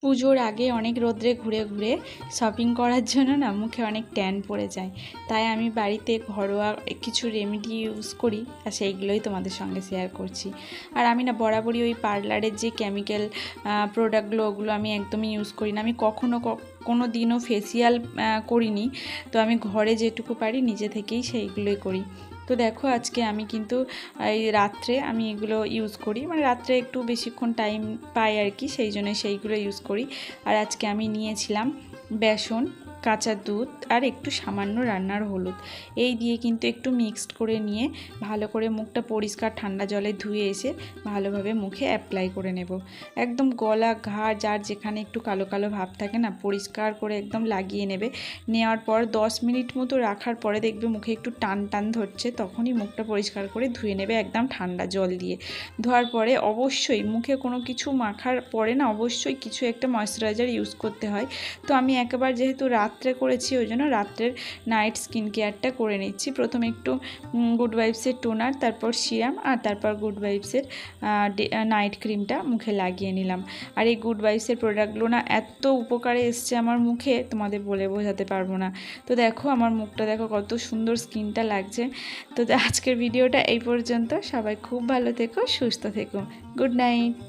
পুজোর আগে অনেক রোদ্রে ঘুরে ঘুরে শপিং করার জন্য না মুখে অনেক ট্যান পড়ে যায়, তাই আমি বাড়িতে ঘরোয়া কিছু রেমেডি ইউজ করি আর সেইগুলোই তোমাদের সঙ্গে শেয়ার করছি। আর আমি না বরাবরই ওই পার্লারের যে কেমিক্যাল প্রোডাক্টগুলো ওগুলো আমি একদমই ইউজ করি না। আমি কোনো দিনও ফেসিয়াল করিনি, তো আমি ঘরে যেটুকু পারি নিজে থেকেই সেইগুলোই করি। তো দেখো আজকে আমি কিন্তু এই রাত্রে আমি এগুলো ইউজ করি, মানে রাত্রে একটু বেশিক্ষণ টাইম পাই আর কি, সেই জন্য সেইগুলো ইউজ করি। আর আজকে আমি নিয়েছিলাম বেসন, কাঁচা দুধ আর একটু সামান্য রান্নার হলুদ, এই দিয়ে কিন্তু একটু মিক্সড করে নিয়ে ভালো করে মুখটা পরিষ্কার ঠান্ডা জলে ধুয়ে এসে ভালোভাবে মুখে অ্যাপ্লাই করে নেব। একদম গলা ঘাড় যার যেখানে একটু কালো কালো ভাব থাকে না, পরিষ্কার করে একদম লাগিয়ে নেবে। নেওয়ার পর 10 মিনিট মতো রাখার পরে দেখবে মুখে একটু টান টান ধরছে, তখনই মুখটা পরিষ্কার করে ধুয়ে নেবে একদম ঠান্ডা জল দিয়ে। ধোয়ার পরে অবশ্যই মুখে কোনো কিছু মাখার পরে না অবশ্যই কিছু একটা ময়েশ্চারাইজার ইউজ করতে হয়। তো আমি একবার যেহেতু রাত্রে করেছি ওই জন্য রাত্রের নাইট স্কিন কেয়ারটা করে নিচ্ছি। প্রথমে একটু গুড ভাইবসের টোনার, তারপর সিরাম আর তারপর গুড ভাইবসের নাইট ক্রিমটা মুখে লাগিয়ে নিলাম। আর এই গুড ভাইবসের প্রোডাক্টগুলো না এত উপকারে এসছে আমার মুখে, তোমাদের বলে বোঝাতে পারবো না। তো দেখো আমার মুখটা দেখো কত সুন্দর স্কিনটা লাগছে। তো আজকের ভিডিওটা এই পর্যন্ত। সবাই খুব ভালো থেকো, সুস্থ থেকো। Good night.